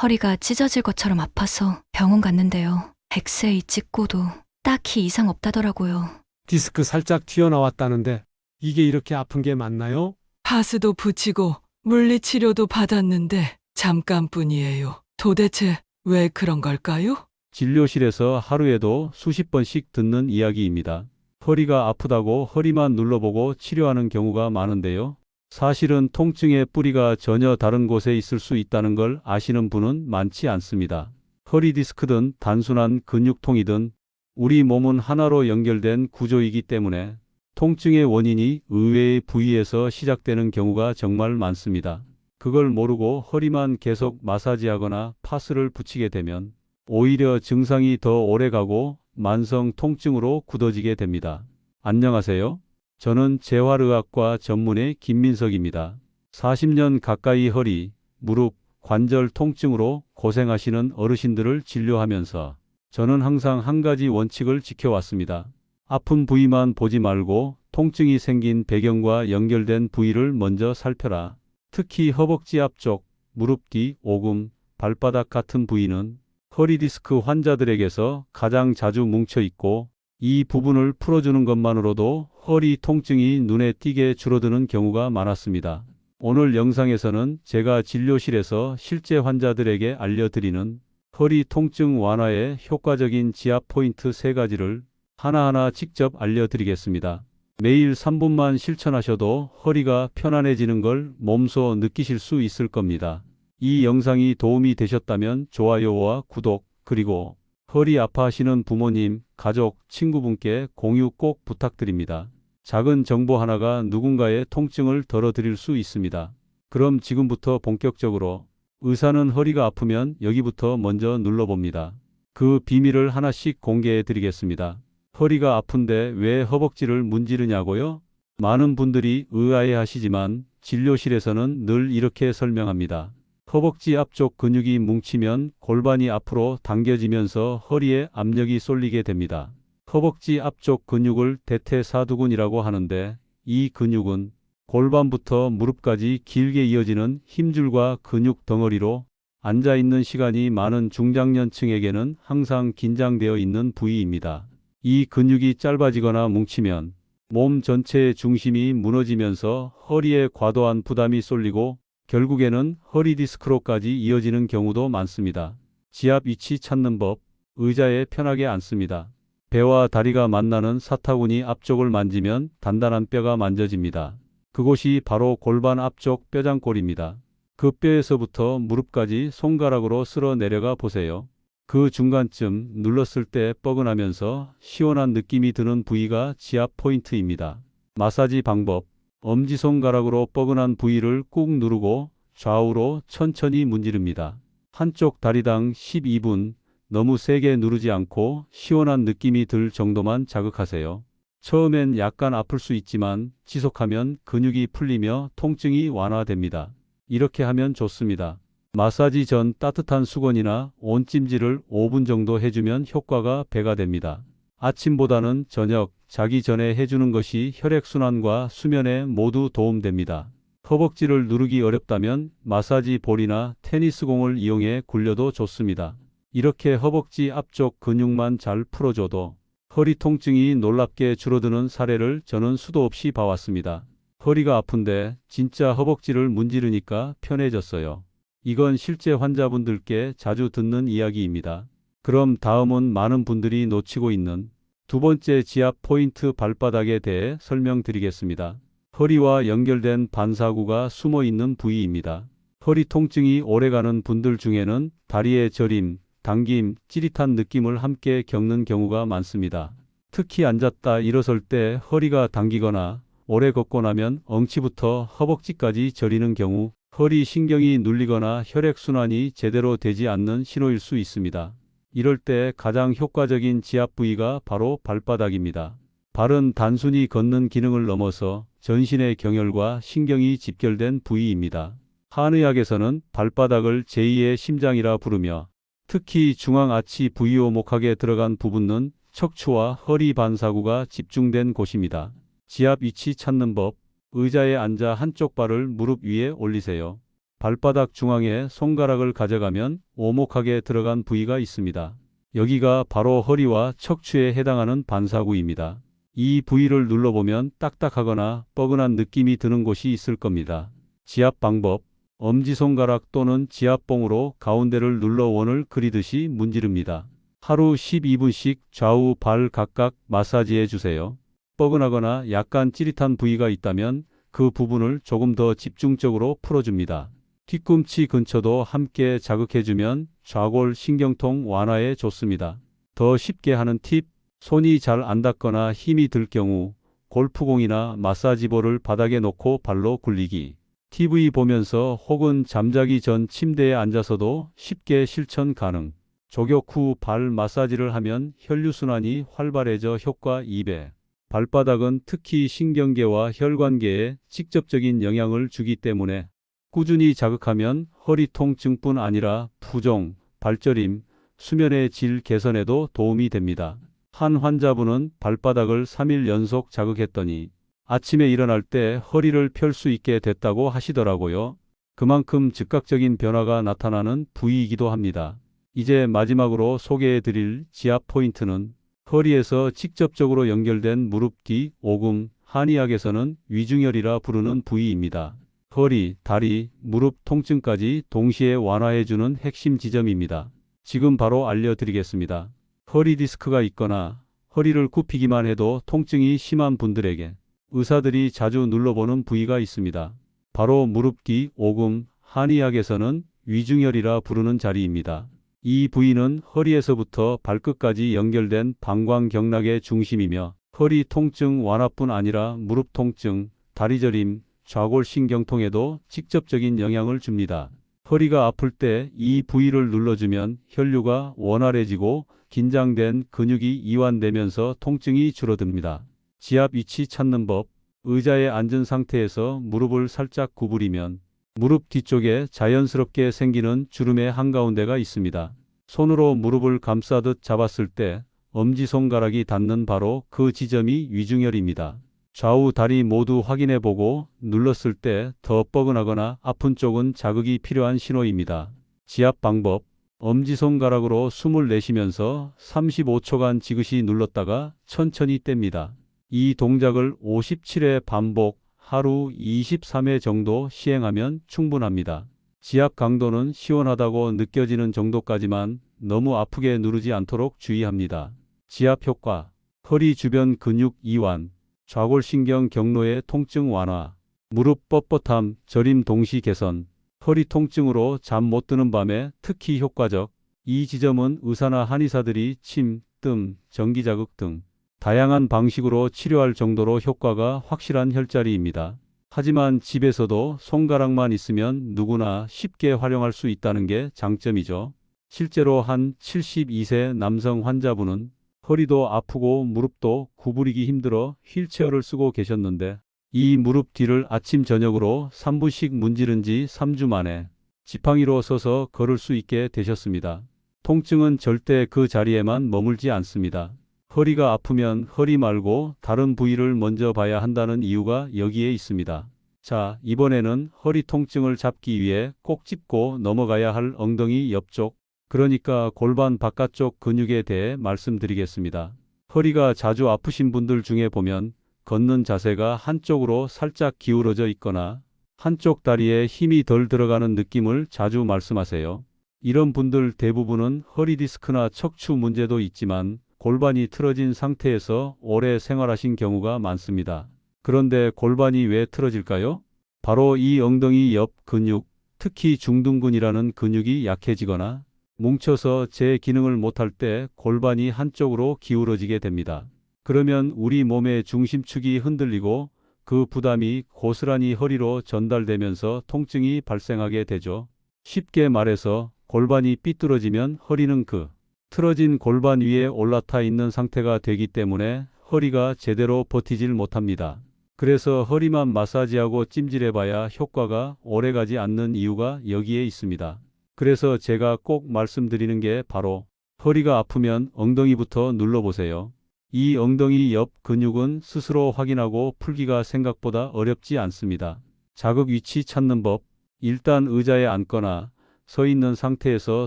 허리가 찢어질 것처럼 아파서 병원 갔는데요. 엑스레이 찍고도 딱히 이상 없다더라고요. 디스크 살짝 튀어나왔다는데 이게 이렇게 아픈 게 맞나요? 파스도 붙이고 물리치료도 받았는데 잠깐뿐이에요. 도대체 왜 그런 걸까요? 진료실에서 하루에도 수십 번씩 듣는 이야기입니다. 허리가 아프다고 허리만 눌러보고 치료하는 경우가 많은데요. 사실은 통증의 뿌리가 전혀 다른 곳에 있을 수 있다는 걸 아시는 분은 많지 않습니다. 허리 디스크든 단순한 근육통이든 우리 몸은 하나로 연결된 구조이기 때문에 통증의 원인이 의외의 부위에서 시작되는 경우가 정말 많습니다. 그걸 모르고 허리만 계속 마사지하거나 파스를 붙이게 되면 오히려 증상이 더 오래가고 만성 통증으로 굳어지게 됩니다. 안녕하세요. 저는 재활의학과 전문의 김민석입니다. 40년 가까이 허리, 무릎, 관절 통증으로 고생하시는 어르신들을 진료하면서 저는 항상 한 가지 원칙을 지켜왔습니다. 아픈 부위만 보지 말고 통증이 생긴 배경과 연결된 부위를 먼저 살펴라. 특히 허벅지 앞쪽, 무릎 뒤, 오금, 발바닥 같은 부위는 허리 디스크 환자들에게서 가장 자주 뭉쳐 있고 이 부분을 풀어주는 것만으로도 허리 통증이 눈에 띄게 줄어드는 경우가 많았습니다. 오늘 영상에서는 제가 진료실에서 실제 환자들에게 알려드리는 허리 통증 완화에 효과적인 지압 포인트 3가지를 하나하나 직접 알려드리겠습니다. 매일 3분만 실천하셔도 허리가 편안해지는 걸 몸소 느끼실 수 있을 겁니다. 이 영상이 도움이 되셨다면 좋아요와 구독, 그리고 허리 아파하시는 부모님, 가족, 친구분께 공유 꼭 부탁드립니다. 작은 정보 하나가 누군가의 통증을 덜어드릴 수 있습니다. 그럼 지금부터 본격적으로 의사는 허리가 아프면 여기부터 먼저 눌러봅니다. 그 비밀을 하나씩 공개해 드리겠습니다. 허리가 아픈데 왜 허벅지를 문지르냐고요? 많은 분들이 의아해 하시지만 진료실에서는 늘 이렇게 설명합니다. 허벅지 앞쪽 근육이 뭉치면 골반이 앞으로 당겨지면서 허리에 압력이 쏠리게 됩니다. 허벅지 앞쪽 근육을 대퇴사두근이라고 하는데 이 근육은 골반부터 무릎까지 길게 이어지는 힘줄과 근육 덩어리로 앉아있는 시간이 많은 중장년층에게는 항상 긴장되어 있는 부위입니다. 이 근육이 짧아지거나 뭉치면 몸 전체의 중심이 무너지면서 허리에 과도한 부담이 쏠리고 결국에는 허리 디스크로까지 이어지는 경우도 많습니다. 지압 위치 찾는 법, 의자에 편하게 앉습니다. 배와 다리가 만나는 사타구니 앞쪽을 만지면 단단한 뼈가 만져집니다. 그곳이 바로 골반 앞쪽 뼈장골입니다. 그 뼈에서부터 무릎까지 손가락으로 쓸어 내려가 보세요. 그 중간쯤 눌렀을 때 뻐근하면서 시원한 느낌이 드는 부위가 지압 포인트입니다. 마사지 방법, 엄지손가락으로 뻐근한 부위를 꾹 누르고 좌우로 천천히 문지릅니다. 한쪽 다리당 12분, 너무 세게 누르지 않고 시원한 느낌이 들 정도만 자극하세요. 처음엔 약간 아플 수 있지만 지속하면 근육이 풀리며 통증이 완화됩니다. 이렇게 하면 좋습니다. 마사지 전 따뜻한 수건이나 온찜질을 5분 정도 해주면 효과가 배가 됩니다. 아침보다는 저녁, 자기 전에 해주는 것이 혈액순환과 수면에 모두 도움됩니다. 허벅지를 누르기 어렵다면 마사지 볼이나 테니스공을 이용해 굴려도 좋습니다. 이렇게 허벅지 앞쪽 근육만 잘 풀어줘도 허리 통증이 놀랍게 줄어드는 사례를 저는 수도 없이 봐왔습니다. 허리가 아픈데 진짜 허벅지를 문지르니까 편해졌어요. 이건 실제 환자분들께 자주 듣는 이야기입니다. 그럼 다음은 많은 분들이 놓치고 있는 두 번째 지압 포인트 발바닥에 대해 설명드리겠습니다. 허리와 연결된 반사구가 숨어 있는 부위입니다. 허리 통증이 오래가는 분들 중에는 다리의 저림, 당김, 찌릿한 느낌을 함께 겪는 경우가 많습니다. 특히 앉았다 일어설 때 허리가 당기거나 오래 걷고 나면 엉치부터 허벅지까지 저리는 경우 허리 신경이 눌리거나 혈액순환이 제대로 되지 않는 신호일 수 있습니다. 이럴 때 가장 효과적인 지압 부위가 바로 발바닥입니다. 발은 단순히 걷는 기능을 넘어서 전신의 경혈과 신경이 집결된 부위입니다. 한의학에서는 발바닥을 제2의 심장이라 부르며 특히 중앙아치 부위오목하게 들어간 부분은 척추와 허리 반사구가 집중된 곳입니다. 지압 위치 찾는 법, 의자에 앉아 한쪽 발을 무릎 위에 올리세요. 발바닥 중앙에 손가락을 가져가면 오목하게 들어간 부위가 있습니다. 여기가 바로 허리와 척추에 해당하는 반사구입니다. 이 부위를 눌러보면 딱딱하거나 뻐근한 느낌이 드는 곳이 있을 겁니다. 지압 방법: 엄지손가락 또는 지압봉으로 가운데를 눌러 원을 그리듯이 문지릅니다. 하루 12분씩 좌우 발 각각 마사지해 주세요. 뻐근하거나 약간 찌릿한 부위가 있다면 그 부분을 조금 더 집중적으로 풀어줍니다. 뒤꿈치 근처도 함께 자극해주면 좌골 신경통 완화에 좋습니다. 더 쉽게 하는 팁: 손이 잘 안 닿거나 힘이 들 경우 골프공이나 마사지볼을 바닥에 놓고 발로 굴리기. TV 보면서 혹은 잠자기 전 침대에 앉아서도 쉽게 실천 가능. 족욕 후 발 마사지를 하면 혈류순환이 활발해져 효과 2배. 발바닥은 특히 신경계와 혈관계에 직접적인 영향을 주기 때문에 꾸준히 자극하면 허리 통증뿐 아니라 부종, 발저림, 수면의 질 개선에도 도움이 됩니다. 한 환자분은 발바닥을 3일 연속 자극했더니 아침에 일어날 때 허리를 펼 수 있게 됐다고 하시더라고요. 그만큼 즉각적인 변화가 나타나는 부위이기도 합니다. 이제 마지막으로 소개해 드릴 지압 포인트는 허리에서 직접적으로 연결된 무릎 뒤 오금, 한의학에서는 위중혈이라 부르는 부위입니다. 허리, 다리, 무릎 통증까지 동시에 완화해주는 핵심 지점입니다. 지금 바로 알려드리겠습니다. 허리 디스크가 있거나 허리를 굽히기만 해도 통증이 심한 분들에게 의사들이 자주 눌러보는 부위가 있습니다. 바로 무릎 뒤 오금, 한의학에서는 위중혈이라 부르는 자리입니다. 이 부위는 허리에서부터 발끝까지 연결된 방광경락의 중심이며 허리 통증 완화뿐 아니라 무릎 통증, 다리 저림, 좌골신경통에도 직접적인 영향을 줍니다. 허리가 아플 때 이 부위를 눌러주면 혈류가 원활해지고 긴장된 근육이 이완되면서 통증이 줄어듭니다. 지압 위치 찾는 법: 의자에 앉은 상태에서 무릎을 살짝 구부리면 무릎 뒤쪽에 자연스럽게 생기는 주름의 한가운데가 있습니다. 손으로 무릎을 감싸듯 잡았을 때 엄지손가락이 닿는 바로 그 지점이 위중혈입니다. 좌우 다리 모두 확인해 보고 눌렀을 때 더 뻐근하거나 아픈 쪽은 자극이 필요한 신호입니다. 지압 방법: 엄지손가락으로 숨을 내쉬면서 35초간 지그시 눌렀다가 천천히 뗍니다. 이 동작을 57회 반복, 하루 23회 정도 시행하면 충분합니다. 지압 강도는 시원하다고 느껴지는 정도까지만, 너무 아프게 누르지 않도록 주의합니다. 지압 효과: 허리 주변 근육 이완, 좌골신경 경로의 통증 완화, 무릎 뻣뻣함, 저림 동시 개선, 허리 통증으로 잠 못 드는 밤에 특히 효과적. 이 지점은 의사나 한의사들이 침, 뜸, 전기자극 등 다양한 방식으로 치료할 정도로 효과가 확실한 혈자리입니다. 하지만 집에서도 손가락만 있으면 누구나 쉽게 활용할 수 있다는 게 장점이죠. 실제로 한 72세 남성 환자분은 허리도 아프고 무릎도 구부리기 힘들어 휠체어를 쓰고 계셨는데 이 무릎 뒤를 아침 저녁으로 3분씩 문지른 지 3주 만에 지팡이로 서서 걸을 수 있게 되셨습니다. 통증은 절대 그 자리에만 머물지 않습니다. 허리가 아프면 허리 말고 다른 부위를 먼저 봐야 한다는 이유가 여기에 있습니다. 자, 이번에는 허리 통증을 잡기 위해 꼭 짚고 넘어가야 할 엉덩이 옆쪽, 그러니까 골반 바깥쪽 근육에 대해 말씀드리겠습니다. 허리가 자주 아프신 분들 중에 보면 걷는 자세가 한쪽으로 살짝 기울어져 있거나 한쪽 다리에 힘이 덜 들어가는 느낌을 자주 말씀하세요. 이런 분들 대부분은 허리 디스크나 척추 문제도 있지만 골반이 틀어진 상태에서 오래 생활하신 경우가 많습니다. 그런데 골반이 왜 틀어질까요? 바로 이 엉덩이 옆 근육, 특히 중둔근이라는 근육이 약해지거나 뭉쳐서 제 기능을 못할 때 골반이 한쪽으로 기울어지게 됩니다. 그러면 우리 몸의 중심축이 흔들리고 그 부담이 고스란히 허리로 전달되면서 통증이 발생하게 되죠. 쉽게 말해서 골반이 삐뚤어지면 허리는 그 틀어진 골반 위에 올라타 있는 상태가 되기 때문에 허리가 제대로 버티질 못합니다. 그래서 허리만 마사지하고 찜질해봐야 효과가 오래가지 않는 이유가 여기에 있습니다. 그래서 제가 꼭 말씀드리는 게 바로 허리가 아프면 엉덩이부터 눌러보세요. 이 엉덩이 옆 근육은 스스로 확인하고 풀기가 생각보다 어렵지 않습니다. 자극 위치 찾는 법: 일단 의자에 앉거나 서 있는 상태에서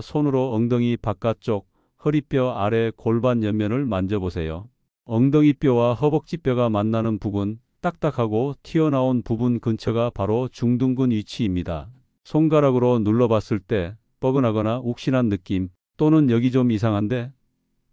손으로 엉덩이 바깥쪽, 허리뼈 아래 골반 옆면을 만져보세요. 엉덩이뼈와 허벅지뼈가 만나는 부분, 딱딱하고 튀어나온 부분 근처가 바로 중둔근 위치입니다. 손가락으로 눌러봤을 때 뻐근하거나 욱신한 느낌 또는 여기 좀 이상한데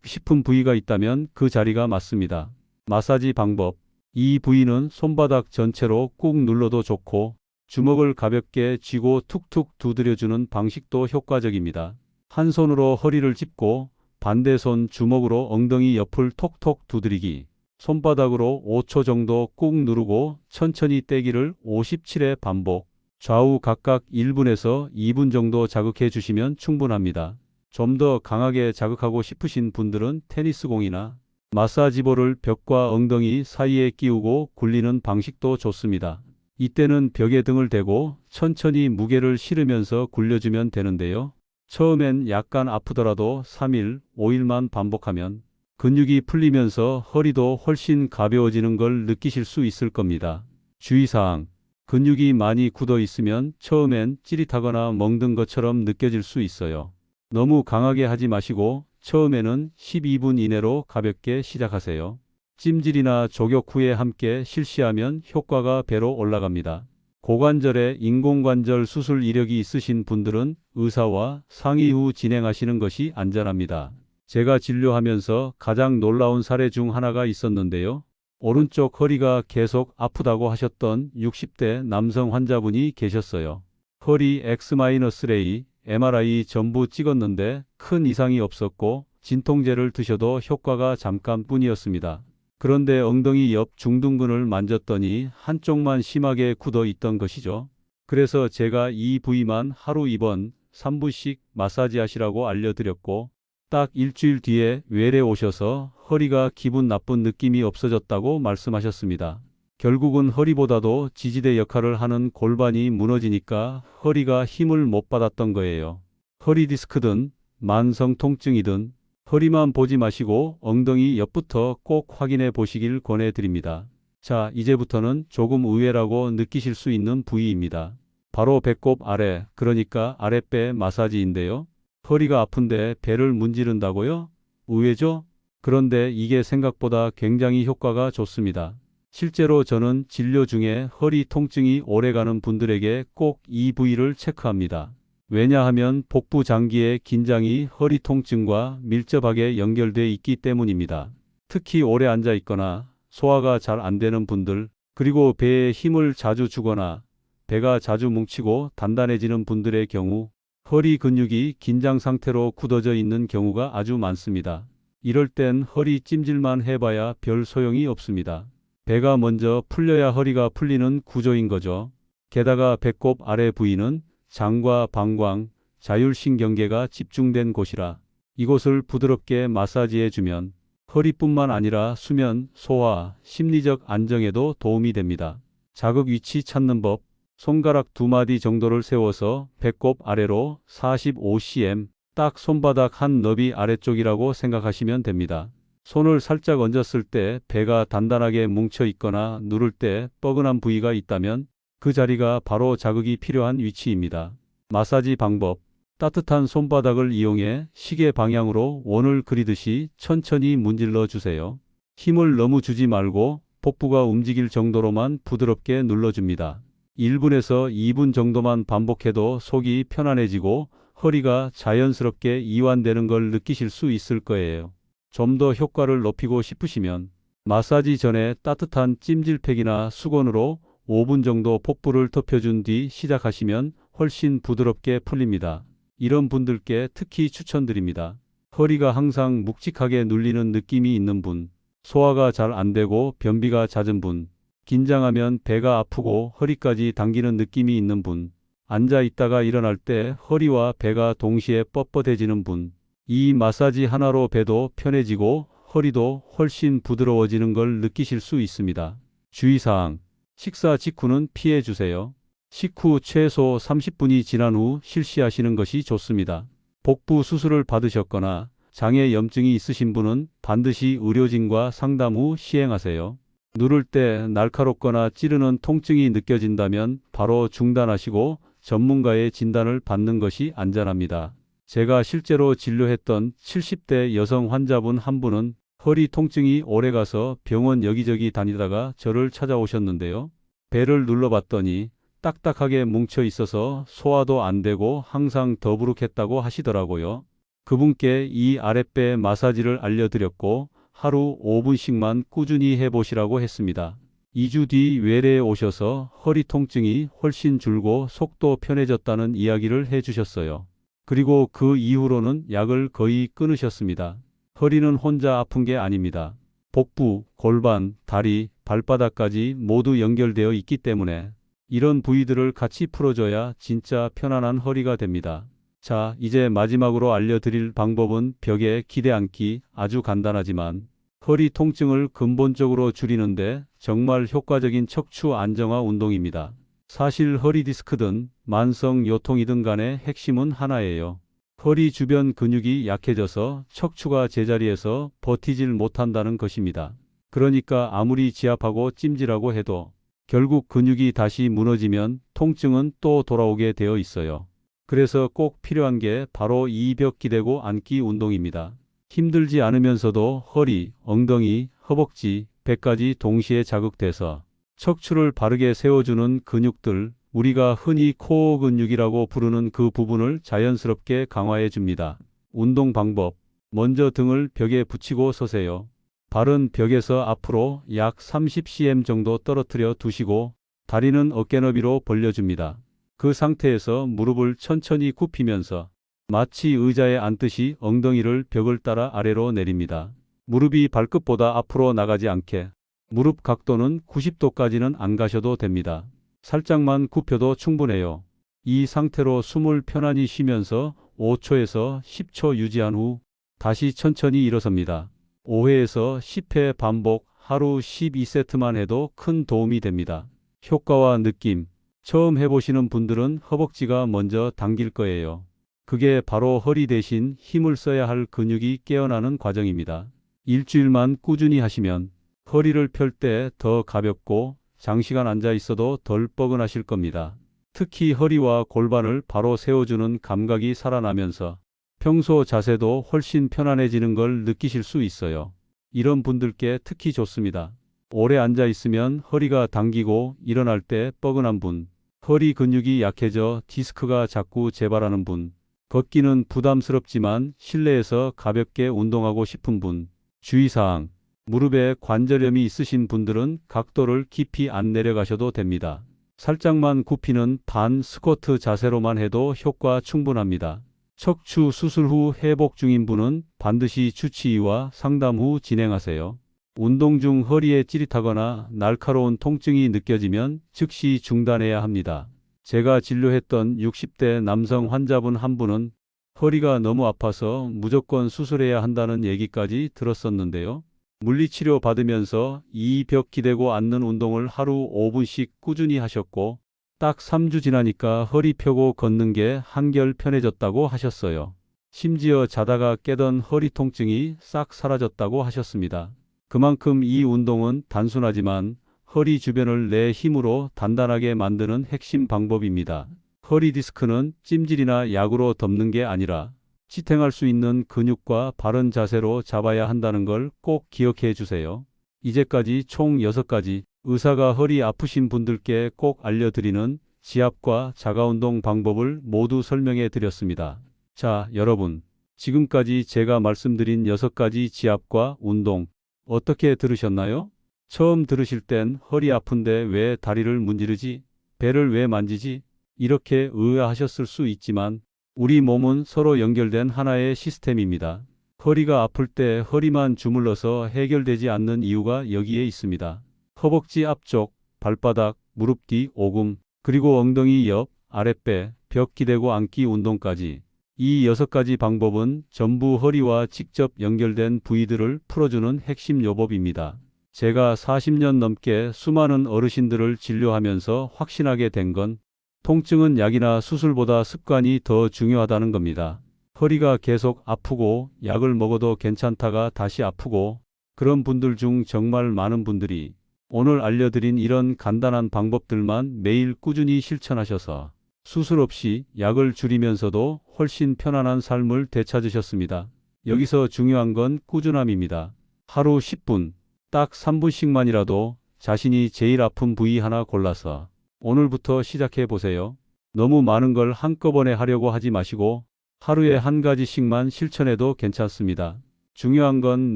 싶은 부위가 있다면 그 자리가 맞습니다. 마사지 방법. 이 부위는 손바닥 전체로 꾹 눌러도 좋고 주먹을 가볍게 쥐고 툭툭 두드려주는 방식도 효과적입니다. 한 손으로 허리를 짚고 반대 손 주먹으로 엉덩이 옆을 톡톡 두드리기. 손바닥으로 5초 정도 꾹 누르고 천천히 떼기를 57회 반복. 좌우 각각 1분에서 2분 정도 자극해 주시면 충분합니다. 좀 더 강하게 자극하고 싶으신 분들은 테니스공이나 마사지볼을 벽과 엉덩이 사이에 끼우고 굴리는 방식도 좋습니다. 이때는 벽에 등을 대고 천천히 무게를 실으면서 굴려주면 되는데요. 처음엔 약간 아프더라도 3일, 5일만 반복하면 근육이 풀리면서 허리도 훨씬 가벼워지는 걸 느끼실 수 있을 겁니다. 주의사항. 근육이 많이 굳어 있으면 처음엔 찌릿하거나 멍든 것처럼 느껴질 수 있어요. 너무 강하게 하지 마시고 처음에는 12분 이내로 가볍게 시작하세요. 찜질이나 족욕 후에 함께 실시하면 효과가 배로 올라갑니다. 고관절에 인공관절 수술 이력이 있으신 분들은 의사와 상의 후 진행하시는 것이 안전합니다. 제가 진료하면서 가장 놀라운 사례 중 하나가 있었는데요. 오른쪽 허리가 계속 아프다고 하셨던 60대 남성 환자분이 계셨어요. 허리 X-레이, MRI 전부 찍었는데 큰 이상이 없었고 진통제를 드셔도 효과가 잠깐뿐이었습니다. 그런데 엉덩이 옆 중둔근을 만졌더니 한쪽만 심하게 굳어 있던 것이죠. 그래서 제가 이 부위만 하루 2번, 3분씩 마사지 하시라고 알려드렸고 딱 일주일 뒤에 외래 오셔서 허리가 기분 나쁜 느낌이 없어졌다고 말씀하셨습니다. 결국은 허리보다도 지지대 역할을 하는 골반이 무너지니까 허리가 힘을 못 받았던 거예요. 허리 디스크든 만성 통증이든 허리만 보지 마시고 엉덩이 옆부터 꼭 확인해 보시길 권해드립니다. 자, 이제부터는 조금 의외라고 느끼실 수 있는 부위입니다. 바로 배꼽 아래, 그러니까 아랫배 마사지인데요. 허리가 아픈데 배를 문지른다고요? 의외죠? 그런데 이게 생각보다 굉장히 효과가 좋습니다. 실제로 저는 진료 중에 허리 통증이 오래가는 분들에게 꼭 이 부위를 체크합니다. 왜냐하면 복부 장기의 긴장이 허리 통증과 밀접하게 연결돼 있기 때문입니다. 특히 오래 앉아 있거나 소화가 잘 안 되는 분들, 그리고 배에 힘을 자주 주거나 배가 자주 뭉치고 단단해지는 분들의 경우 허리 근육이 긴장 상태로 굳어져 있는 경우가 아주 많습니다. 이럴 땐 허리 찜질만 해봐야 별 소용이 없습니다. 배가 먼저 풀려야 허리가 풀리는 구조인 거죠. 게다가 배꼽 아래 부위는 장과 방광, 자율신경계가 집중된 곳이라 이곳을 부드럽게 마사지해주면 허리뿐만 아니라 수면, 소화, 심리적 안정에도 도움이 됩니다. 자극 위치 찾는 법. 손가락 2마디 정도를 세워서 배꼽 아래로 45cm, 딱 손바닥 한 너비 아래쪽이라고 생각하시면 됩니다. 손을 살짝 얹었을 때 배가 단단하게 뭉쳐 있거나 누를 때 뻐근한 부위가 있다면 그 자리가 바로 자극이 필요한 위치입니다. 마사지 방법. 따뜻한 손바닥을 이용해 시계 방향으로 원을 그리듯이 천천히 문질러 주세요. 힘을 너무 주지 말고 복부가 움직일 정도로만 부드럽게 눌러줍니다. 1분에서 2분 정도만 반복해도 속이 편안해지고 허리가 자연스럽게 이완되는 걸 느끼실 수 있을 거예요. 좀 더 효과를 높이고 싶으시면 마사지 전에 따뜻한 찜질팩이나 수건으로 5분 정도 복부를 덮여준 뒤 시작하시면 훨씬 부드럽게 풀립니다. 이런 분들께 특히 추천드립니다. 허리가 항상 묵직하게 눌리는 느낌이 있는 분, 소화가 잘 안 되고 변비가 잦은 분, 긴장하면 배가 아프고 허리까지 당기는 느낌이 있는 분, 앉아 있다가 일어날 때 허리와 배가 동시에 뻣뻣해지는 분, 이 마사지 하나로 배도 편해지고 허리도 훨씬 부드러워지는 걸 느끼실 수 있습니다. 주의사항. 식사 직후는 피해 주세요. 식후 최소 30분이 지난 후 실시하시는 것이 좋습니다. 복부 수술을 받으셨거나 장에 염증이 있으신 분은 반드시 의료진과 상담 후 시행하세요. 누를 때 날카롭거나 찌르는 통증이 느껴진다면 바로 중단하시고 전문가의 진단을 받는 것이 안전합니다. 제가 실제로 진료했던 70대 여성 환자분 한 분은 허리 통증이 오래가서 병원 여기저기 다니다가 저를 찾아오셨는데요. 배를 눌러봤더니 딱딱하게 뭉쳐 있어서 소화도 안 되고 항상 더부룩했다고 하시더라고요. 그분께 이 아랫배 마사지를 알려드렸고 하루 5분씩만 꾸준히 해보시라고 했습니다. 2주 뒤 외래에 오셔서 허리 통증이 훨씬 줄고 속도 편해졌다는 이야기를 해주셨어요. 그리고 그 이후로는 약을 거의 끊으셨습니다. 허리는 혼자 아픈 게 아닙니다. 복부, 골반, 다리, 발바닥까지 모두 연결되어 있기 때문에 이런 부위들을 같이 풀어줘야 진짜 편안한 허리가 됩니다. 자, 이제 마지막으로 알려드릴 방법은 벽에 기대 앉기. 아주 간단하지만 허리 통증을 근본적으로 줄이는데 정말 효과적인 척추 안정화 운동입니다. 사실 허리 디스크든 만성 요통이든 간의 핵심은 하나예요. 허리 주변 근육이 약해져서 척추가 제자리에서 버티질 못한다는 것입니다. 그러니까 아무리 지압하고 찜질하고 해도 결국 근육이 다시 무너지면 통증은 또 돌아오게 되어 있어요. 그래서 꼭 필요한 게 바로 이 벽 기대고 앉기 운동입니다. 힘들지 않으면서도 허리, 엉덩이, 허벅지, 배까지 동시에 자극돼서 척추를 바르게 세워주는 근육들, 우리가 흔히 코어 근육이라고 부르는 그 부분을 자연스럽게 강화해 줍니다. 운동 방법. 먼저 등을 벽에 붙이고 서세요. 발은 벽에서 앞으로 약 30cm 정도 떨어뜨려 두시고 다리는 어깨 너비로 벌려줍니다. 그 상태에서 무릎을 천천히 굽히면서 마치 의자에 앉듯이 엉덩이를 벽을 따라 아래로 내립니다. 무릎이 발끝보다 앞으로 나가지 않게. 무릎 각도는 90도까지는 안 가셔도 됩니다. 살짝만 굽혀도 충분해요. 이 상태로 숨을 편안히 쉬면서 5초에서 10초 유지한 후 다시 천천히 일어섭니다. 5회에서 10회 반복, 하루 12세트만 해도 큰 도움이 됩니다. 효과와 느낌. 처음 해보시는 분들은 허벅지가 먼저 당길 거예요. 그게 바로 허리 대신 힘을 써야 할 근육이 깨어나는 과정입니다. 일주일만 꾸준히 하시면 허리를 펼 때 더 가볍고 장시간 앉아 있어도 덜 뻐근하실 겁니다. 특히 허리와 골반을 바로 세워주는 감각이 살아나면서 평소 자세도 훨씬 편안해지는 걸 느끼실 수 있어요. 이런 분들께 특히 좋습니다. 오래 앉아 있으면 허리가 당기고 일어날 때 뻐근한 분, 허리 근육이 약해져 디스크가 자꾸 재발하는 분, 걷기는 부담스럽지만 실내에서 가볍게 운동하고 싶은 분. 주의사항. 무릎에 관절염이 있으신 분들은 각도를 깊이 안 내려가셔도 됩니다. 살짝만 굽히는 반 스쿼트 자세로만 해도 효과 충분합니다. 척추 수술 후 회복 중인 분은 반드시 주치의와 상담 후 진행하세요. 운동 중 허리에 찌릿하거나 날카로운 통증이 느껴지면 즉시 중단해야 합니다. 제가 진료했던 60대 남성 환자분 한 분은 허리가 너무 아파서 무조건 수술해야 한다는 얘기까지 들었었는데요. 물리치료 받으면서 이 벽 기대고 앉는 운동을 하루 5분씩 꾸준히 하셨고 딱 3주 지나니까 허리 펴고 걷는 게 한결 편해졌다고 하셨어요. 심지어 자다가 깨던 허리 통증이 싹 사라졌다고 하셨습니다. 그만큼 이 운동은 단순하지만 허리 주변을 내 힘으로 단단하게 만드는 핵심 방법입니다. 허리 디스크는 찜질이나 약으로 덮는 게 아니라 지탱할 수 있는 근육과 바른 자세로 잡아야 한다는 걸 꼭 기억해 주세요. 이제까지 총 6가지 의사가 허리 아프신 분들께 꼭 알려드리는 지압과 자가운동 방법을 모두 설명해 드렸습니다. 자, 여러분. 지금까지 제가 말씀드린 6가지 지압과 운동 어떻게 들으셨나요? 처음 들으실 땐 허리 아픈데 왜 다리를 문지르지? 배를 왜 만지지? 이렇게 의아하셨을 수 있지만 우리 몸은 서로 연결된 하나의 시스템입니다. 허리가 아플 때 허리만 주물러서 해결되지 않는 이유가 여기에 있습니다. 허벅지 앞쪽, 발바닥, 무릎 뒤, 오금, 그리고 엉덩이 옆, 아랫배, 벽 기대고 앉기 운동까지. 이 6가지 방법은 전부 허리와 직접 연결된 부위들을 풀어주는 핵심 요법입니다. 제가 40년 넘게 수많은 어르신들을 진료하면서 확신하게 된 건 통증은 약이나 수술보다 습관이 더 중요하다는 겁니다. 허리가 계속 아프고 약을 먹어도 괜찮다가 다시 아프고 그런 분들 중 정말 많은 분들이 오늘 알려드린 이런 간단한 방법들만 매일 꾸준히 실천하셔서 수술 없이 약을 줄이면서도 훨씬 편안한 삶을 되찾으셨습니다. 여기서 중요한 건 꾸준함입니다. 하루 10분, 딱 3분씩만이라도 자신이 제일 아픈 부위 하나 골라서 오늘부터 시작해 보세요. 너무 많은 걸 한꺼번에 하려고 하지 마시고 하루에 한 가지씩만 실천해도 괜찮습니다. 중요한 건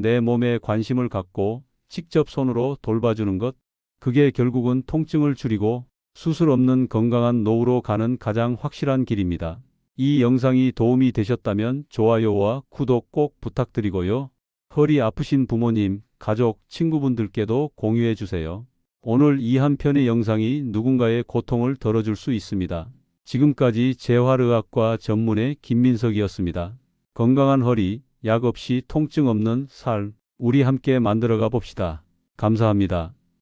내 몸에 관심을 갖고 직접 손으로 돌봐주는 것. 그게 결국은 통증을 줄이고 수술 없는 건강한 노후로 가는 가장 확실한 길입니다. 이 영상이 도움이 되셨다면 좋아요와 구독 꼭 부탁드리고요. 허리 아프신 부모님, 가족, 친구분들께도 공유해 주세요. 오늘 이 한 편의 영상이 누군가의 고통을 덜어줄 수 있습니다. 지금까지 재활의학과 전문의 김민석이었습니다. 건강한 허리, 약 없이 통증 없는 삶, 우리 함께 만들어가 봅시다. 감사합니다.